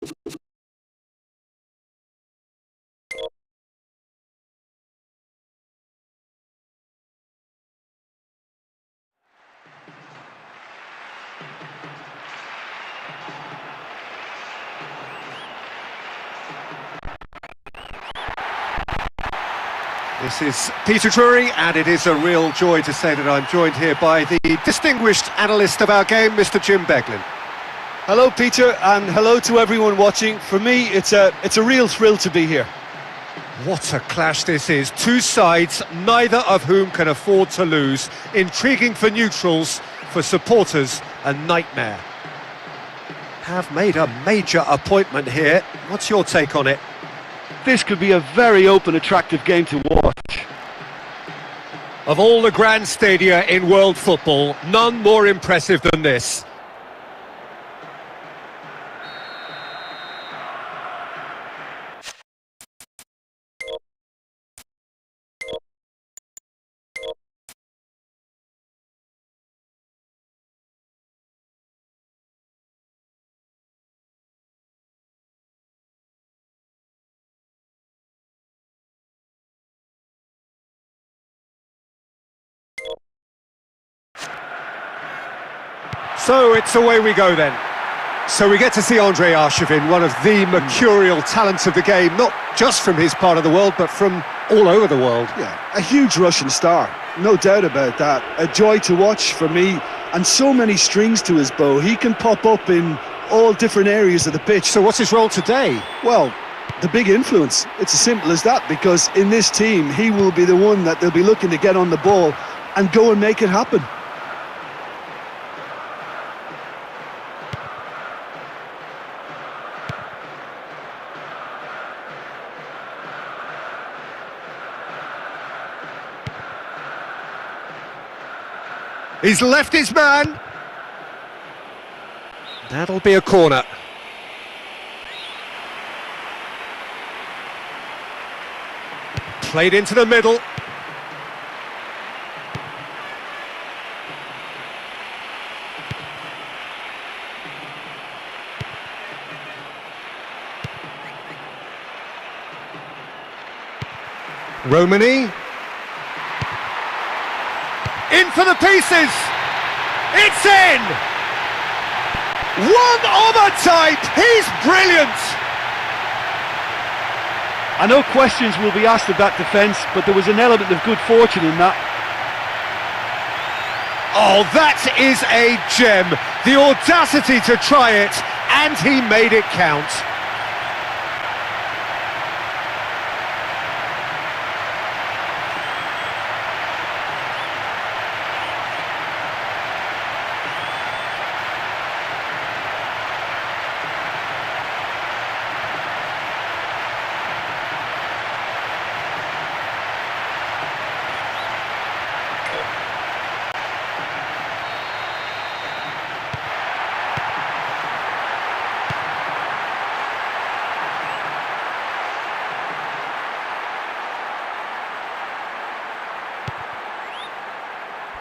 This is Peter Drury, and it is a real joy to say that I'm joined here by the distinguished analyst of our game, Mr. Jim Beglin. Hello, Peter, and hello to everyone watching. For me, it's a real thrill to be here. What a clash this is. Two sides, neither of whom can afford to lose. Intriguing for neutrals, for supporters, a nightmare. Have made a major appointment here. What's your take on it? This could be a very open, attractive game to watch. Of all the grand stadia in world football, none more impressive than this. So it's away we go then. So we get to see Andrei Arshavin, one of the mercurial talents of the game, not just from his part of the world, but from all over the world. Yeah, a huge Russian star, no doubt about that. A joy to watch for me, and so many strings to his bow. He can pop up in all different areas of the pitch. So what's his role today? Well, the big influence. It's as simple as that, because in this team, he will be the one that they'll be looking to get on the ball and go and make it happen. He's left his man. That'll be a corner. Played into the middle. Romani. In for the pieces! It's in! One of a type! He's brilliant! I know questions will be asked of that defence, but there was an element of good fortune in that. Oh, that is a gem! The audacity to try it, and he made it count.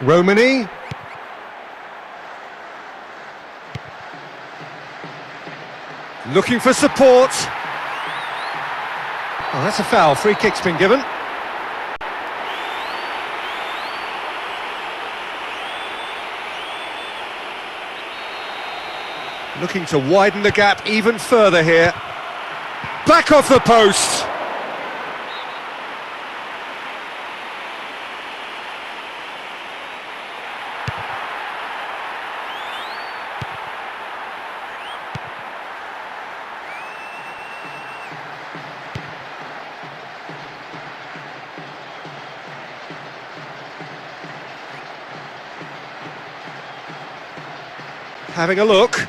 Romani. Looking for support. Oh, that's a foul. Free kick's been given. Looking to widen the gap even further here. Back off the post. Having a look.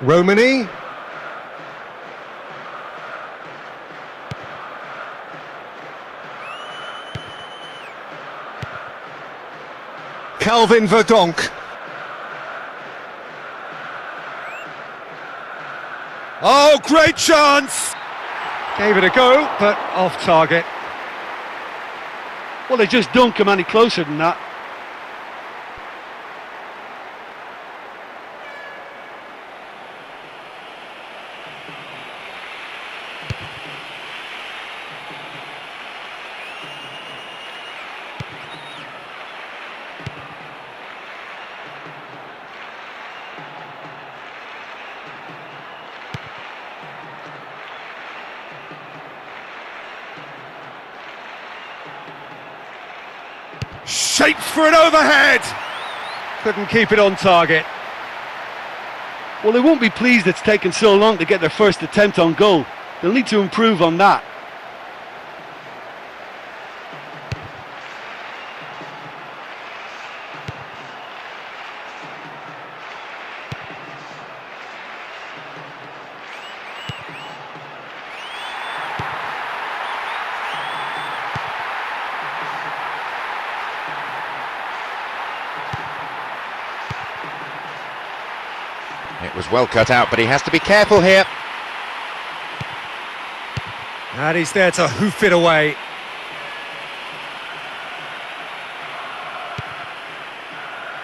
Romani. Calvin Verdonk. Oh, great chance! Gave it a go, but off target. Well, they just don't come any closer than that. Shapes for an overhead! Couldn't keep it on target. Well, they won't be pleased it's taken so long to get their first attempt on goal. They'll need to improve on that. It was well cut out, but he has to be careful here. And he's there to hoof it away.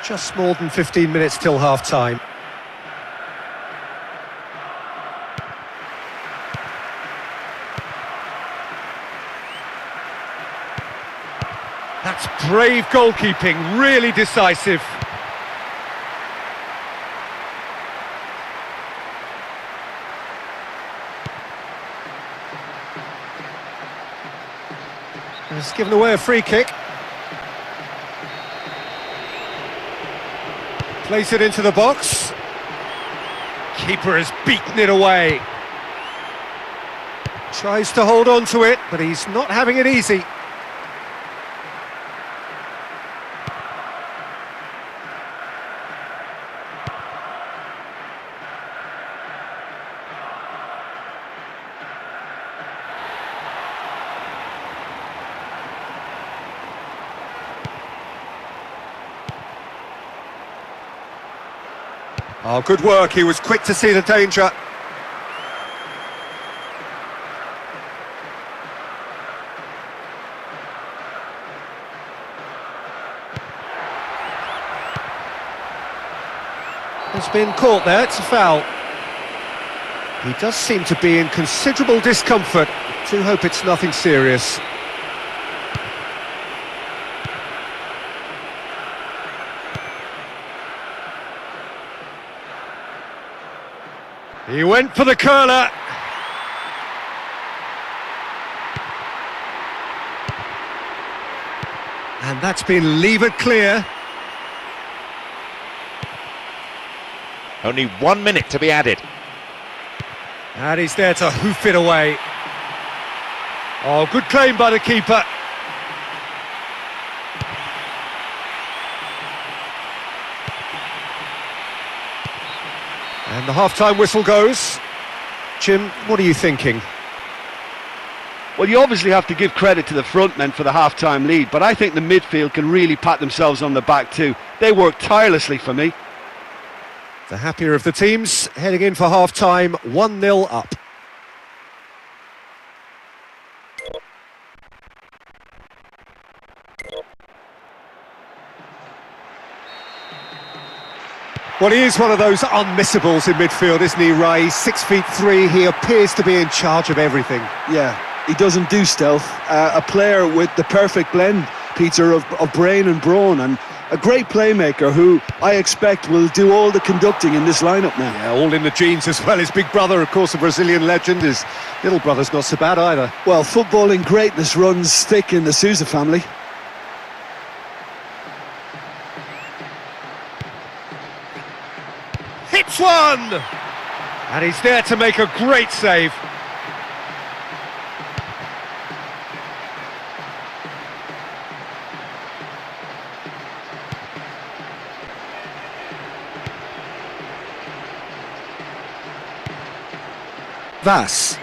Just more than 15 minutes till half-time. That's brave goalkeeping, really decisive. He's given away a free kick. Place it into the box. Keeper has beaten it away. Tries to hold on to it, but he's not having it easy. Oh, good work. He was quick to see the danger. He's been caught there. It's a foul. He does seem to be in considerable discomfort. Do hope it's nothing serious. He went for the curler. And that's been levered clear. Only 1 minute to be added. And he's there to hoof it away. Oh, good claim by the keeper. And the half-time whistle goes. Jim, what are you thinking? Well, you obviously have to give credit to the front men for the half-time lead, but I think the midfield can really pat themselves on the back too. They work tirelessly for me. The happier of the teams, heading in for half-time, 1-0 up. Well, he is one of those unmissables in midfield, isn't he, Ray? 6'3", he appears to be in charge of everything. Yeah, he doesn't do stealth. A player with the perfect blend, Peter, of brain and brawn, and a great playmaker who I expect will do all the conducting in this lineup now. Yeah, all in the genes as well. His big brother, of course, a Brazilian legend. His little brother's not so bad either. Well, footballing greatness runs thick in the Sousa family. Hits one! And he's there to make a great save. Vas.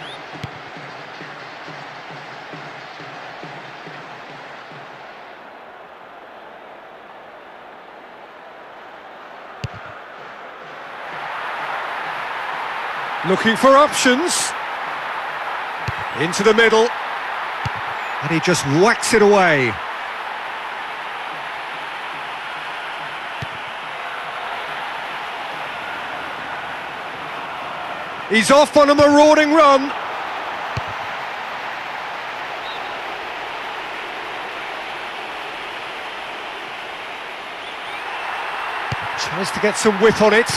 Looking for options. Into the middle. And he just whacks it away. He's off on a marauding run. Tries to get some whip on it.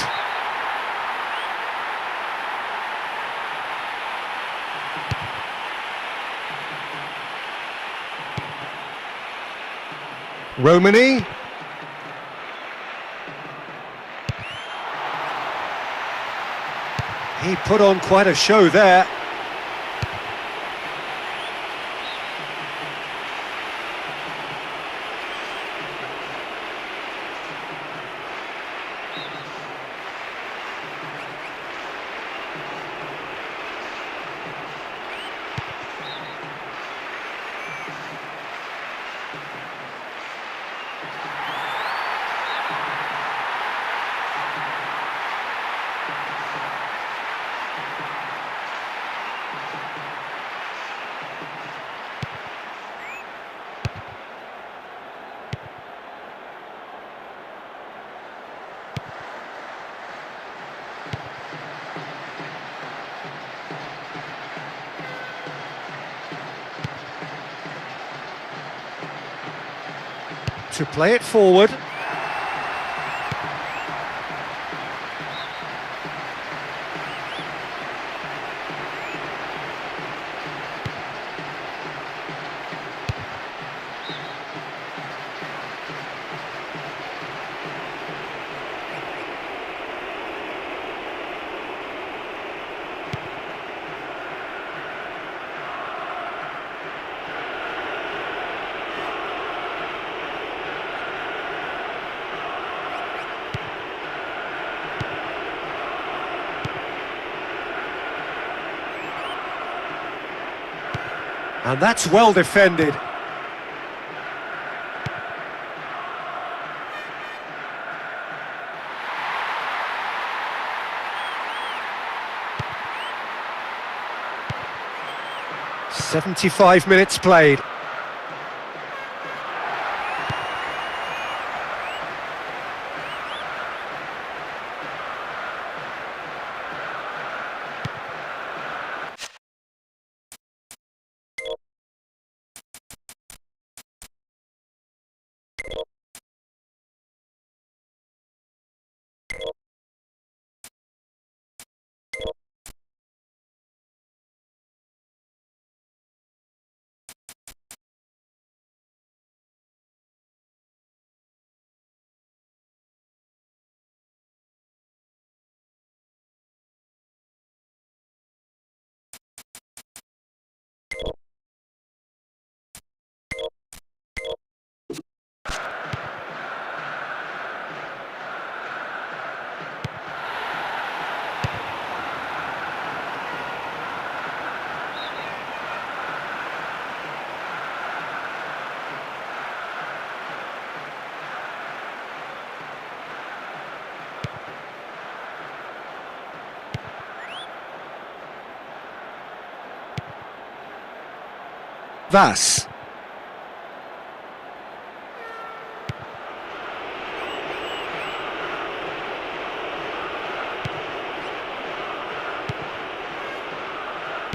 Romani. He put on quite a show there. To play it forward. And that's well defended. "75 minutes played. Vas.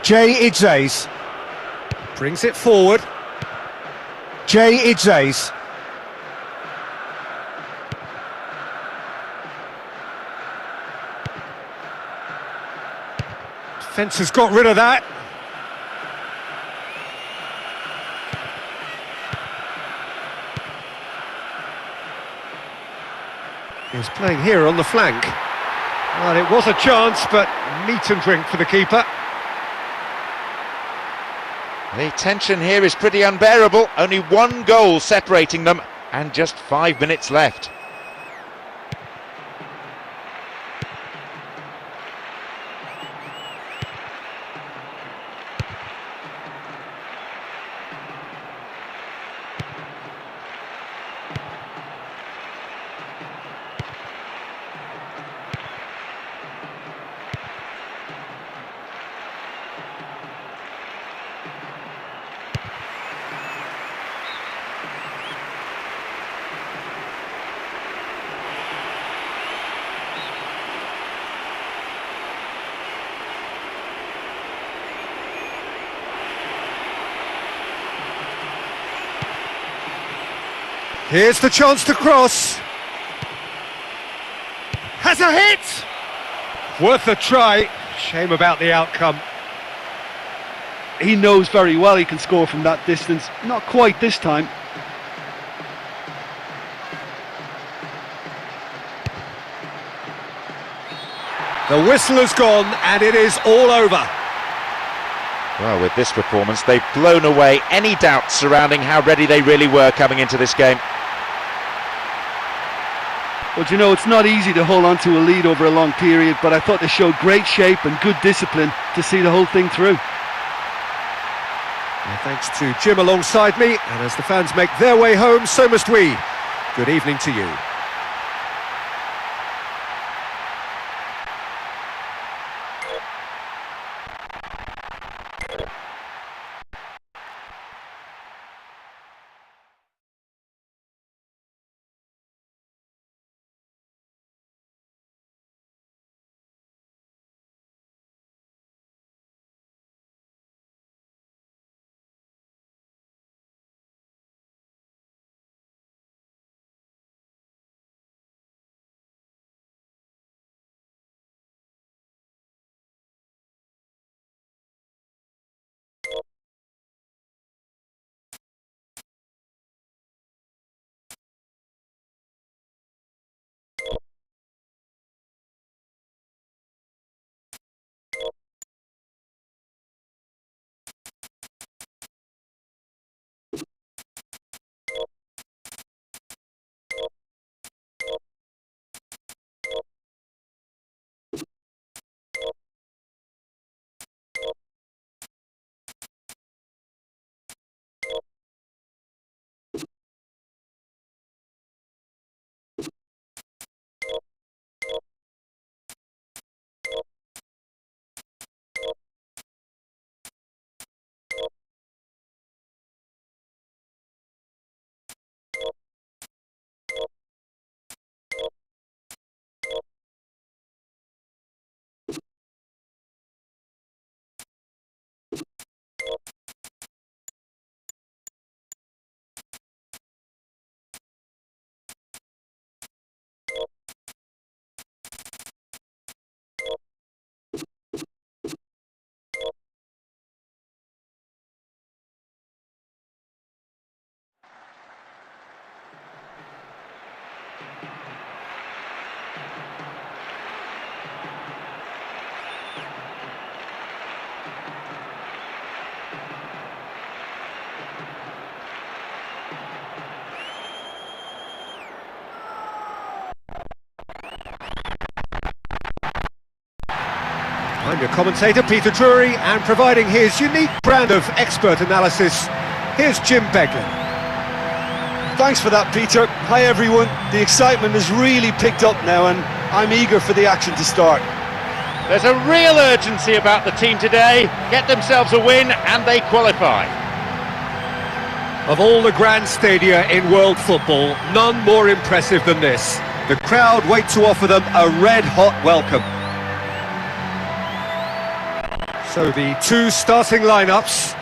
Jay Idzays brings it forward. Jay Idzays. Defence has got rid of that. He's playing here on the flank. Well, it was a chance, but meat and drink for the keeper. The tension here is pretty unbearable. Only one goal separating them and just 5 minutes left. Here's the chance to cross. Has a hit! Worth a try. Shame about the outcome. He knows very well he can score from that distance. Not quite this time. The whistle has gone and it is all over. Well, with this performance, they've blown away any doubts surrounding how ready they really were coming into this game. Well, you know, it's not easy to hold on to a lead over a long period, but I thought they showed great shape and good discipline to see the whole thing through. Well, thanks to Jim alongside me, and as the fans make their way home, so must we. Good evening to you. I'm your commentator, Peter Drury, and providing his unique brand of expert analysis, here's Jim Beglin. Thanks for that, Peter. Hi, everyone. The excitement has really picked up now, and I'm eager for the action to start. There's a real urgency about the team today. Get themselves a win and they qualify. Of all the grand stadia in world football, none more impressive than this. The crowd wait to offer them a red-hot welcome. So the two starting lineups.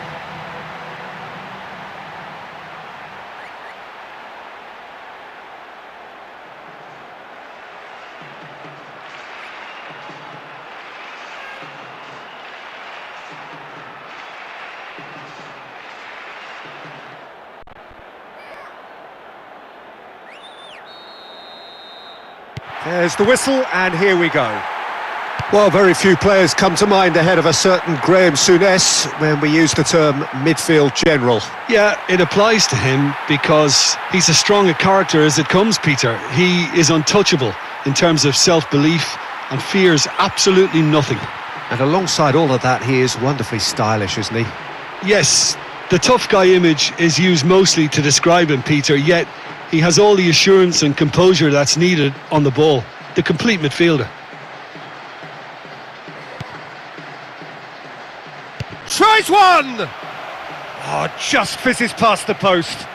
There's the whistle, and here we go. Well, very few players come to mind ahead of a certain Graham Souness when we use the term midfield general. Yeah, it applies to him because he's as strong a character as it comes, Peter. He is untouchable in terms of self-belief and fears absolutely nothing. And alongside all of that, he is wonderfully stylish, isn't he? Yes, the tough guy image is used mostly to describe him, Peter, yet he has all the assurance and composure that's needed on the ball. The complete midfielder. Tries one! Oh, just fizzes past the post.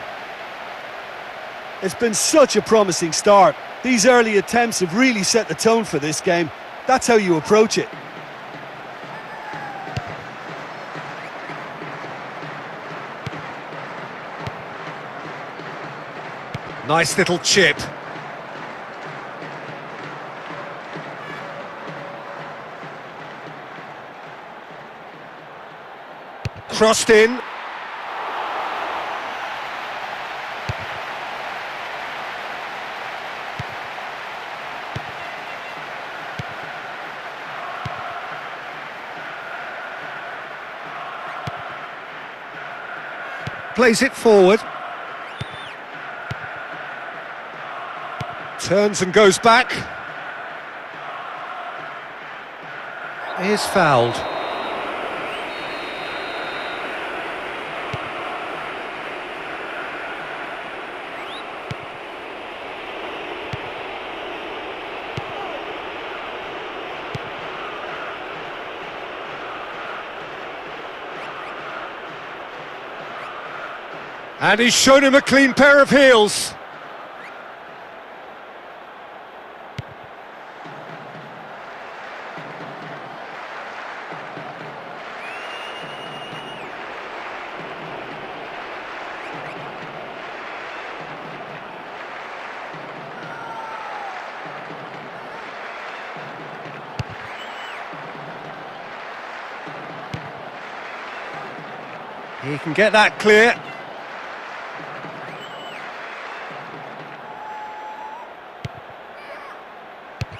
It's been such a promising start. These early attempts have really set the tone for this game. That's how you approach it. Nice little chip. Crossed in. Plays it forward. Turns and goes back. Is fouled. And he's shown him a clean pair of heels. He can get that clear.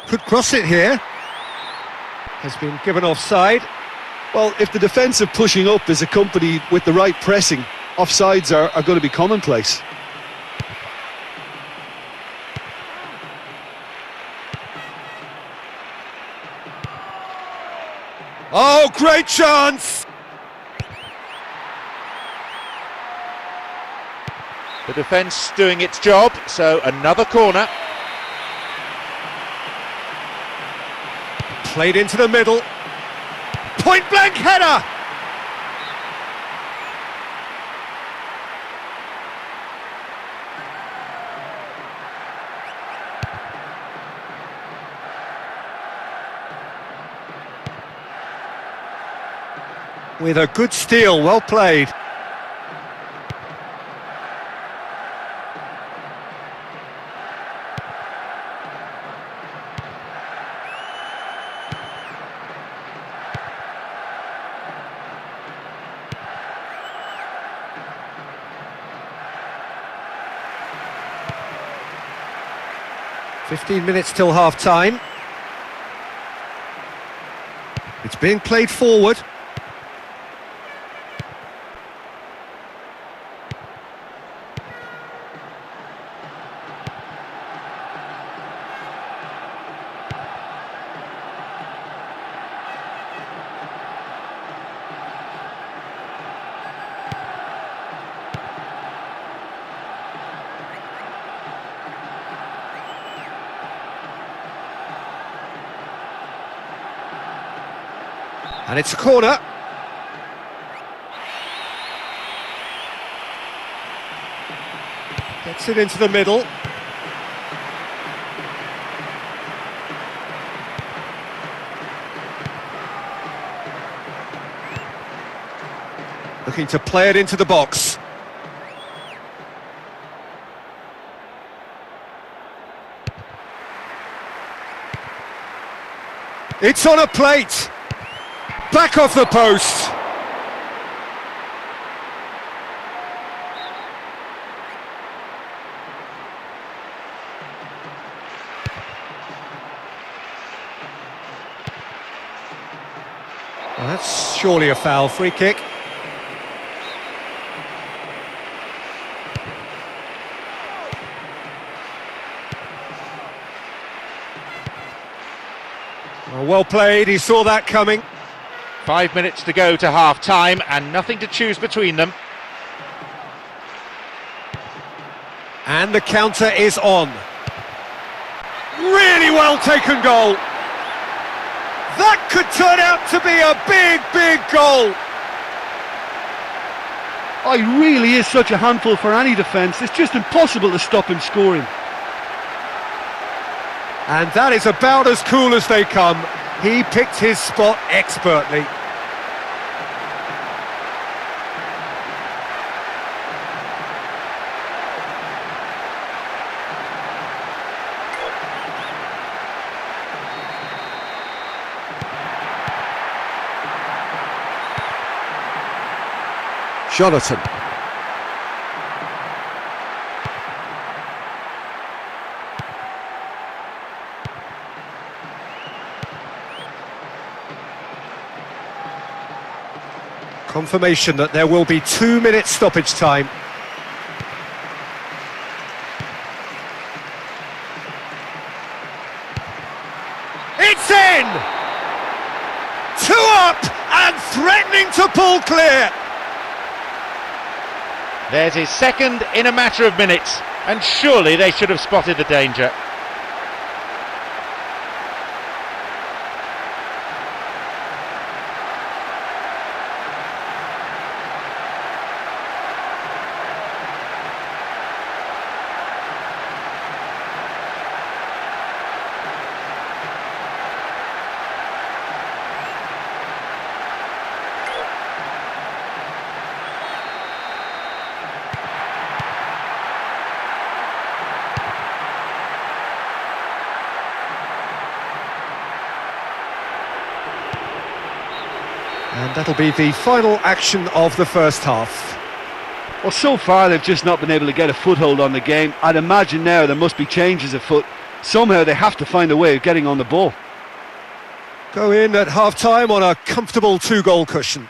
Could cross it here. Has been given offside. Well, if the defensive pushing up is accompanied with the right pressing, offsides are going to be commonplace. Oh, great chance! The defence doing its job, so another corner. Played into the middle. Point blank header! With a good steal, well played. "15 minutes till half-time. It's being played forward. And it's a corner. Gets it into the middle. Looking to play it into the box. It's on a plate. Back off the post. Well, that's surely a foul. Free kick. Well played, he saw that coming. 5 minutes to go to half-time and nothing to choose between them. And the counter is on. Really well taken goal. That could turn out to be a big, big goal. Oh, he really is such a handful for any defence. It's just impossible to stop him scoring. And that is about as cool as they come. He picked his spot expertly. Jonathan. Confirmation that there will be 2 minutes stoppage time. It's in! 2 up and threatening to pull clear. There's his second in a matter of minutes, and surely they should have spotted the danger. And that'll be the final action of the first half. Well, so far they've just not been able to get a foothold on the game. I'd imagine now there must be changes afoot. Somehow they have to find a way of getting on the ball. Go in at half-time on a comfortable 2-goal cushion.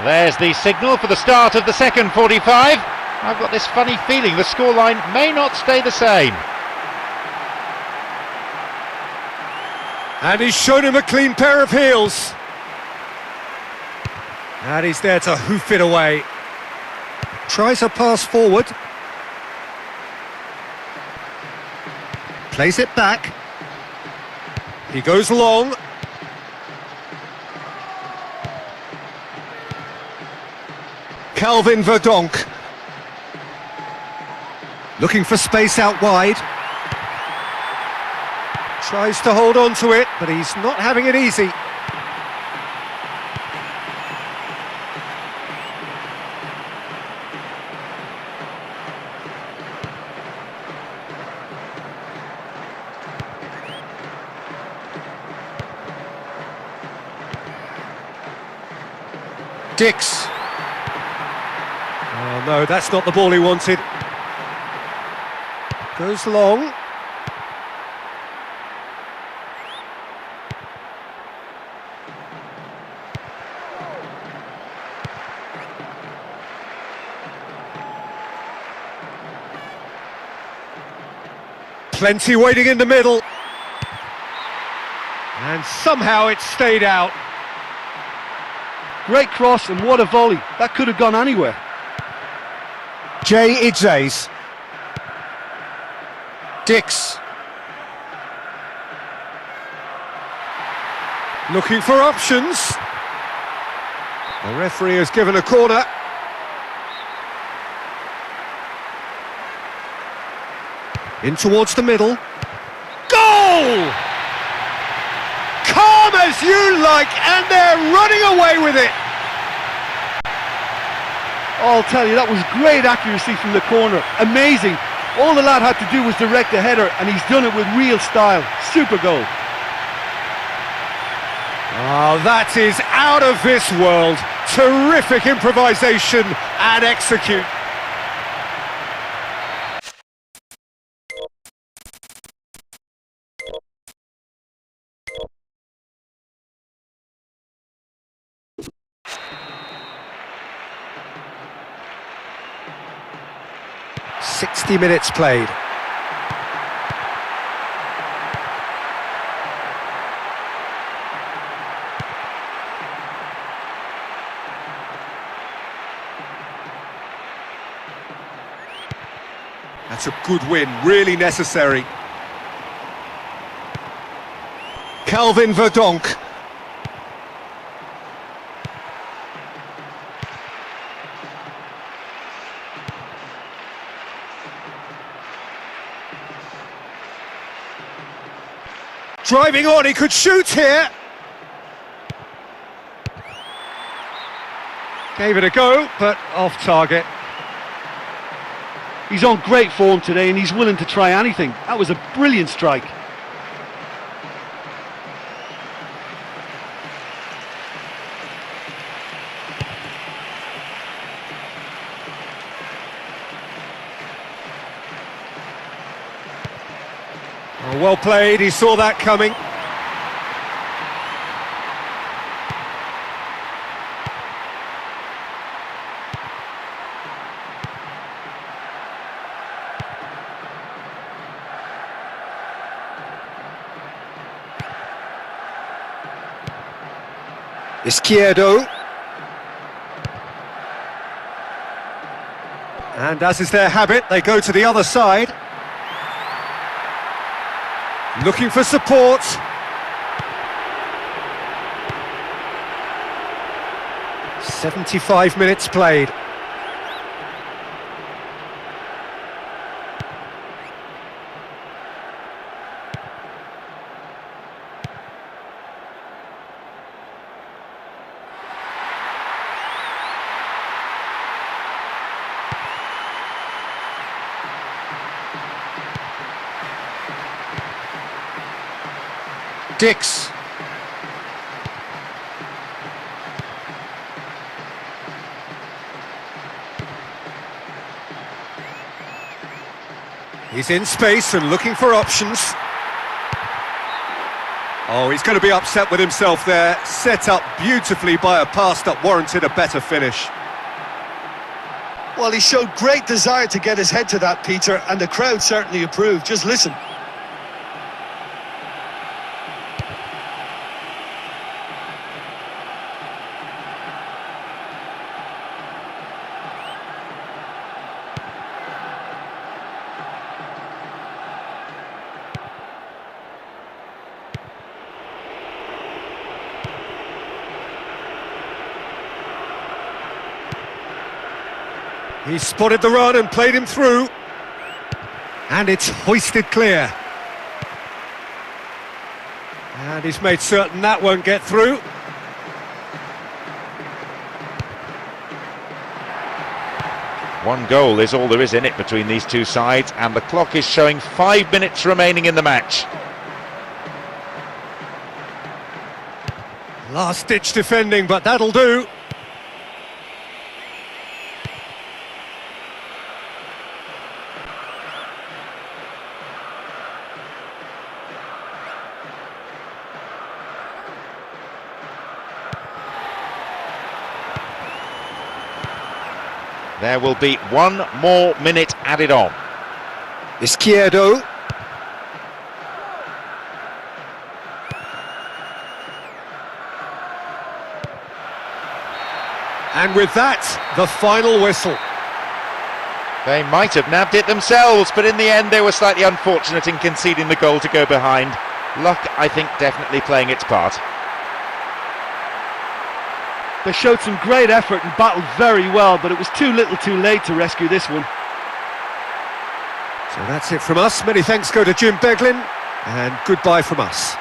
There's the signal for the start of the second 45. I've got this funny feeling the scoreline may not stay the same. And he's shown him a clean pair of heels. And he's there to hoof it away. Tries a pass forward. Plays it back. He goes long. Calvin Verdonk. Looking for space out wide. Tries to hold on to it, but he's not having it easy. Dix. Oh no, that's not the ball he wanted. Goes long. Plenty waiting in the middle. And somehow it stayed out. Great cross, and what a volley. That could have gone anywhere. Jay Idzays. Dix. Looking for options. The referee has given a corner. In towards the middle. Goal! Calm as you like, and they're running away with it. Oh, I'll tell you, that was great accuracy from the corner. Amazing. All the lad had to do was direct the header, and he's done it with real style. Super goal. Oh, that is out of this world. Terrific improvisation and execute. "60 minutes played. That's a good win, really necessary. Calvin Verdonk. Driving on, he could shoot here. Gave it a go, but off target. He's on great form today and he's willing to try anything. That was a brilliant strike. Oh, well played, he saw that coming. Izquierdo. And as is their habit, they go to the other side. Looking for support. "75 minutes played. Dix. He's in space and looking for options. Oh, he's going to be upset with himself there. Set up beautifully by a pass that warranted a better finish. Well, he showed great desire to get his head to that, Peter, and the crowd certainly approved. Just listen. He spotted the run and played him through. And it's hoisted clear. And he's made certain that won't get through. One goal is all there is in it between these two sides, and the clock is showing 5 minutes remaining in the match. Last-ditch defending, but that'll do. There will be 1 more minute added on. Izquierdo. And with that, the final whistle. They might have nabbed it themselves, but in the end they were slightly unfortunate in conceding the goal to go behind. Luck, I think, definitely playing its part. They showed some great effort and battled very well, but it was too little too late to rescue this one. So that's it from us. Many thanks go to Jim Beglin, and goodbye from us.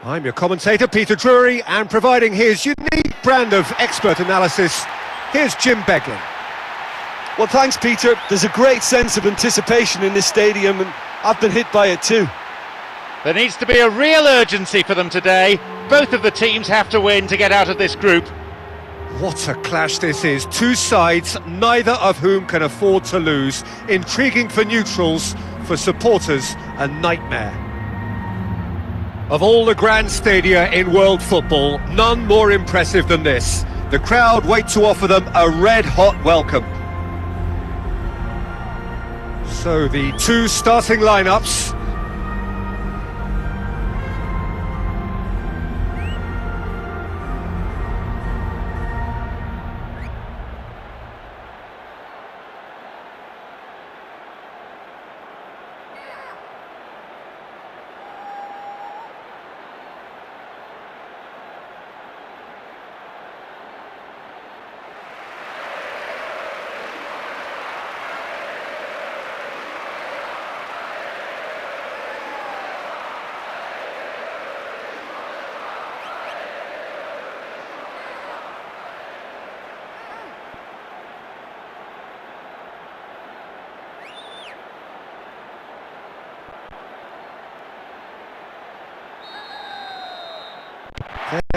I'm your commentator, Peter Drury, and providing his unique brand of expert analysis, here's Jim Beglin. Well, thanks, Peter. There's a great sense of anticipation in this stadium, and I've been hit by it too. There needs to be a real urgency for them today. Both of the teams have to win to get out of this group. What a clash this is. Two sides, neither of whom can afford to lose. Intriguing for neutrals, for supporters, a nightmare. Of all the grand stadia in world football, none more impressive than this. The crowd wait to offer them a red-hot welcome. So the two starting lineups.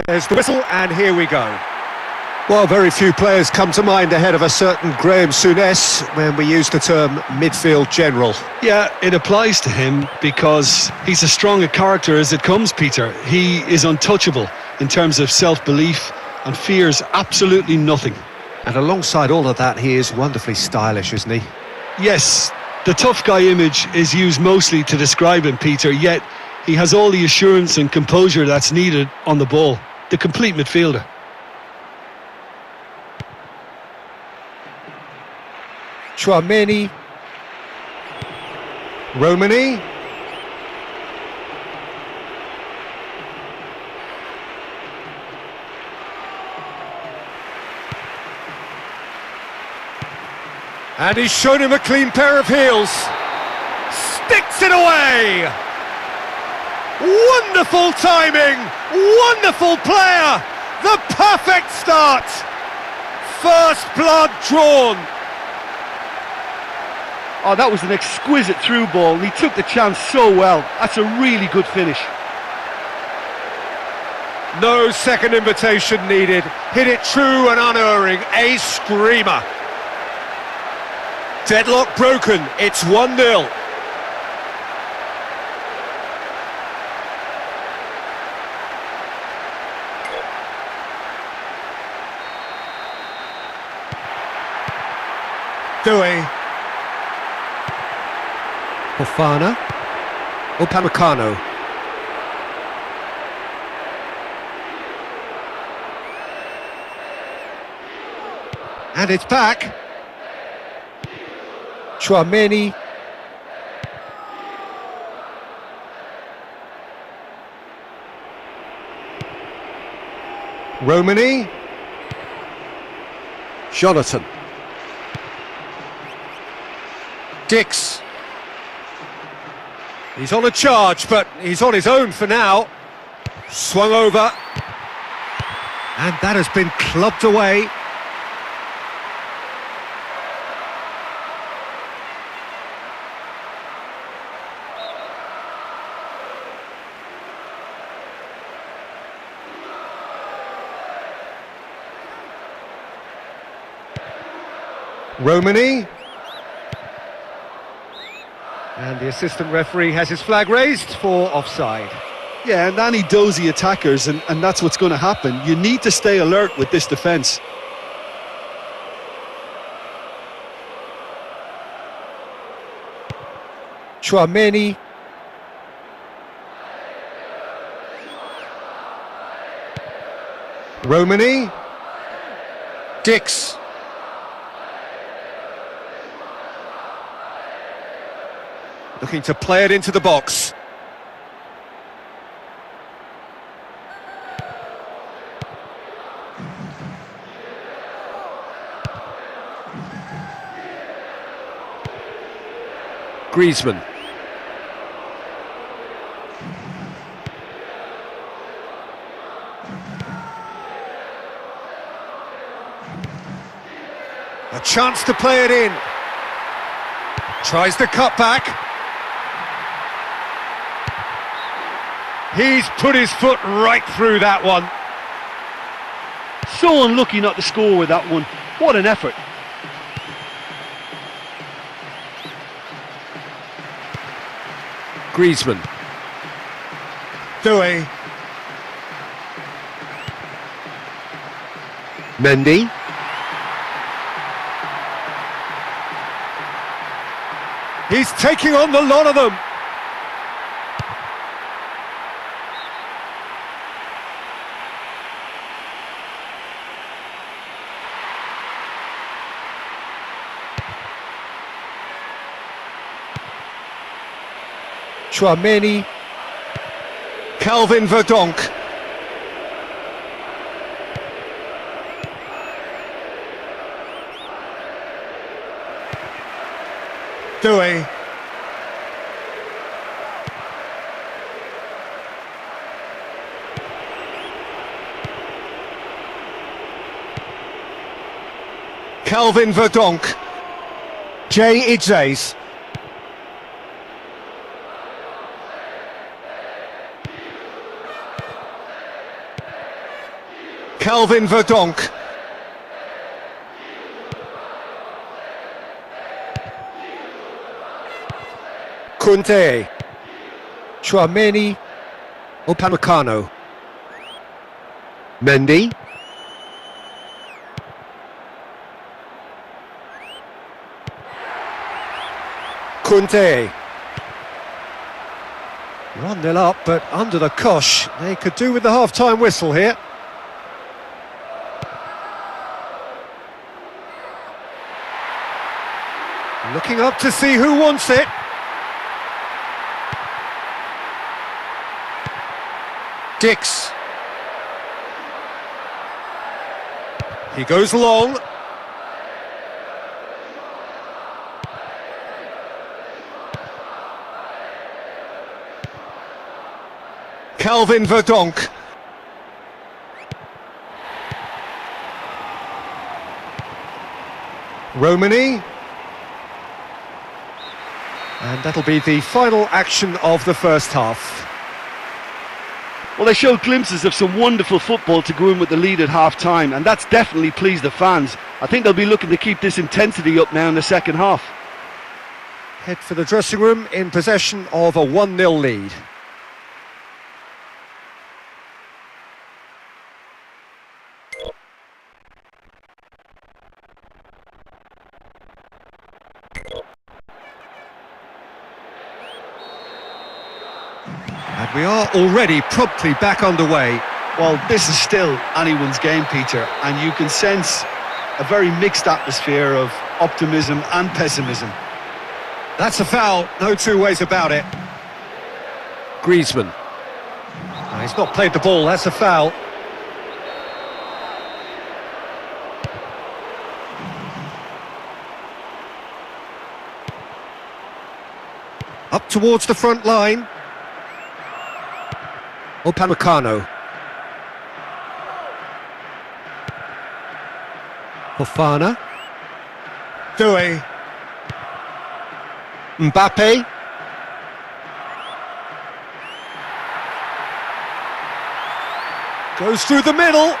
There's the whistle, and here we go. Well, very few players come to mind ahead of a certain Graham Souness when we use the term midfield general. Yeah, it applies to him because he's as strong a character as it comes, Peter. He is untouchable in terms of self-belief and fears absolutely nothing. And alongside all of that, he is wonderfully stylish, isn't he? Yes, the tough guy image is used mostly to describe him, Peter, yet he has all the assurance and composure that's needed on the ball. The complete midfielder. Chouameni. Romani. And he's shown him a clean pair of heels. Sticks it away! Wonderful timing! Wonderful player! The perfect start! First blood drawn! Oh, that was an exquisite through ball. He took the chance so well. That's a really good finish. No second invitation needed. Hit it true and unerring. A screamer. Deadlock broken. It's 1-0. Dewey. Fofana. Upamecano. And it's back. Chouameni. Romani. Jonathan. Dix. He's on a charge, but he's on his own for now. Swung over. And that has been clubbed away. Romani. And the assistant referee has his flag raised for offside. Yeah, and any dozy attackers, and that's what's going to happen. You need to stay alert with this defence. Chouameni. Romani. Dix. Looking to play it into the box. Griezmann. A chance to play it in. Tries the cut back. He's put his foot right through that one. So unlucky not to score with that one. What an effort. Griezmann. Doué. Mendy. He's taking on the lot of them. Chouameni. Calvin Verdonk. Doué. Calvin Verdonk. Jay Idzays. Calvin Verdonk. Kunte. Chouameni. Upamecano. Mendy. Kunte. 1-0 up, but under the cosh. They could do with the half-time whistle here. Looking up to see who wants it. Dix. He goes long. Calvin Verdonk. Romani. And that'll be the final action of the first half. Well, they showed glimpses of some wonderful football to go in with the lead at half-time, and that's definitely pleased the fans. I think they'll be looking to keep this intensity up now in the second half. Head for the dressing room in possession of a 1-0 lead. And we are already promptly back underway. Well, this is still anyone's game, Peter, and you can sense a very mixed atmosphere of optimism and pessimism. That's a foul, no two ways about it. Griezmann. No, he's not played the ball, that's a foul. Up towards the front line. Upamecano. Fofana. Doué. Mbappe. Goes through the middle.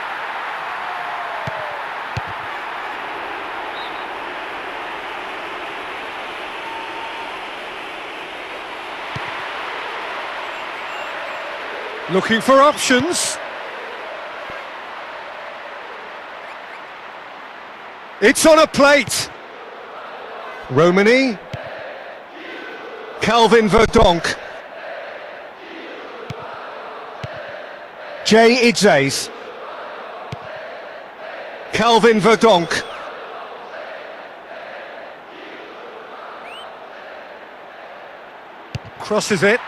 Looking for options. It's on a plate. Romani. Calvin Verdonk. Jay Idzays. Calvin Verdonk. Crosses it.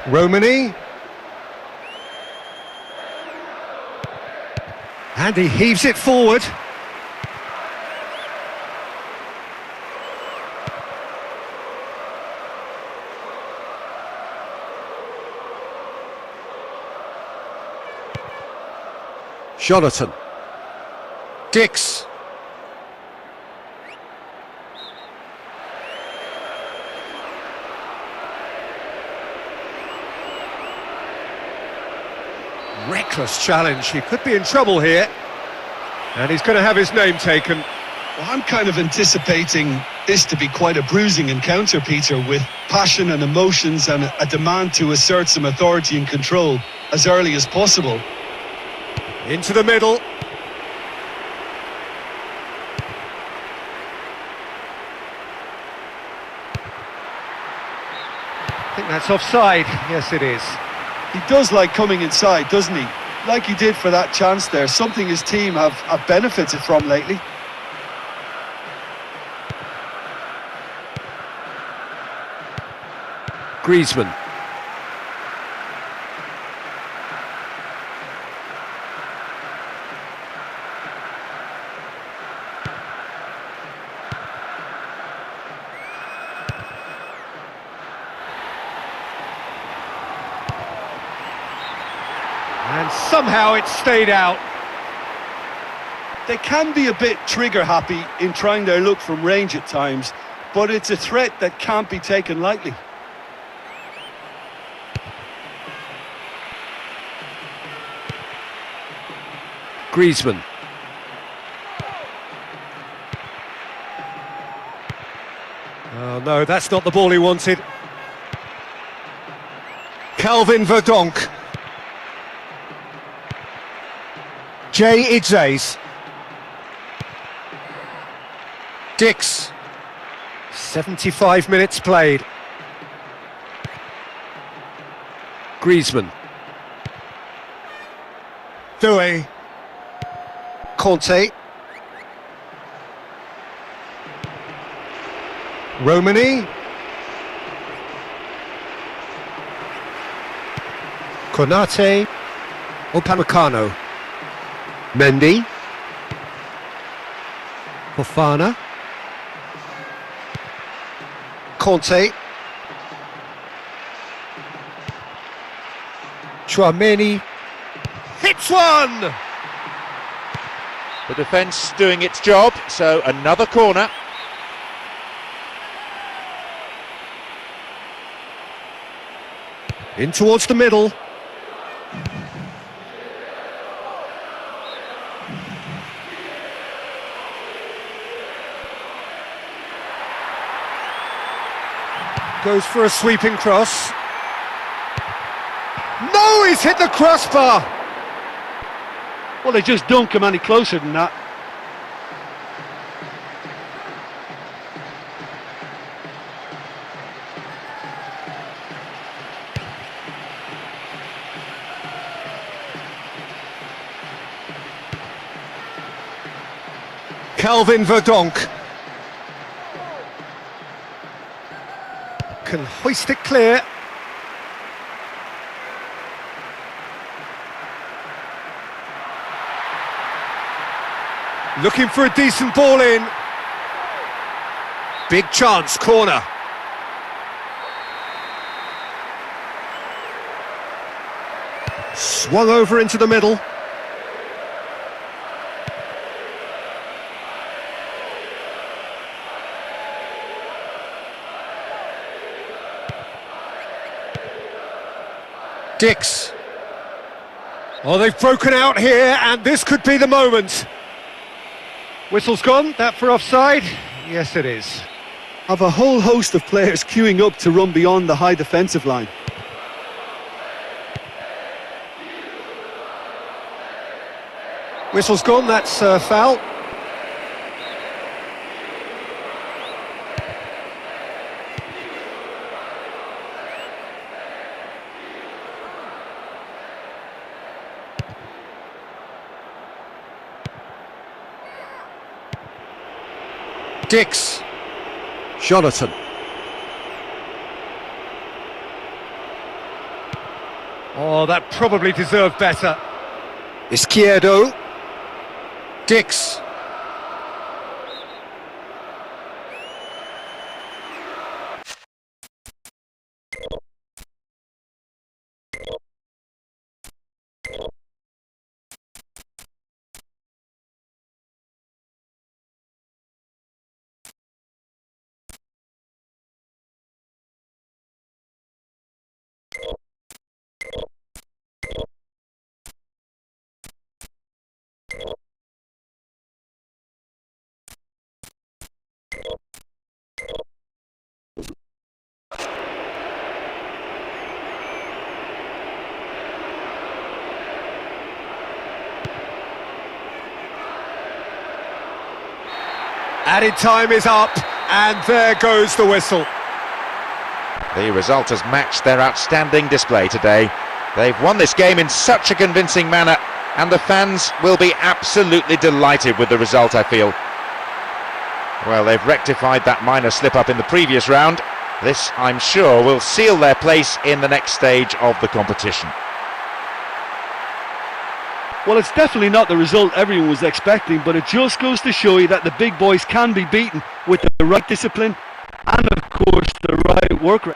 Romani. And he heaves it forward. Jonathan. Dix. Reckless challenge, he could be in trouble here. And he's going to have his name taken. Well, I'm kind of anticipating this to be quite a bruising encounter, Peter, with passion and emotions and a demand to assert some authority and control as early as possible. Into the middle. I think that's offside. Yes, it is. He does like coming inside, doesn't he? Like he did for that chance there. Something his team have benefited from lately. Griezmann. And somehow it stayed out. They can be a bit trigger happy in trying their luck from range at times, but it's a threat that can't be taken lightly. Griezmann. Oh no, that's not the ball he wanted. Calvin Verdonk. Jay Idzays. Dix. 75 minutes played. Griezmann. Doué. Conte. Romani. Konate. Upamecano. Mendy. Fofana. Conte. Chouameni. Hits one! The defence doing its job, so another corner. In towards the middle. Goes for a sweeping cross. No, he's hit the crossbar! Well, they just don't come any closer than that. Calvin Verdonk can hoist it clear. Looking for a decent ball in. Big chance, corner. Swung over into the middle. Dix. Oh, they've broken out here, and this could be the moment. Whistle's gone, that for offside? Yes, it is. have a whole host of players queuing up to run beyond the high defensive line. Whistle's gone, that's foul. Dix. Jonathan. Oh, that probably deserved better. Izquierdo. Dix. Added time is up, and there goes the whistle. The result has matched their outstanding display today. They've won this game in such a convincing manner, and the fans will be absolutely delighted with the result, I feel. Well, they've rectified that minor slip-up in the previous round. This, I'm sure, will seal their place in the next stage of the competition. Well, it's definitely not the result everyone was expecting, but it just goes to show you that the big boys can be beaten with the right discipline and, of course, the right work rate.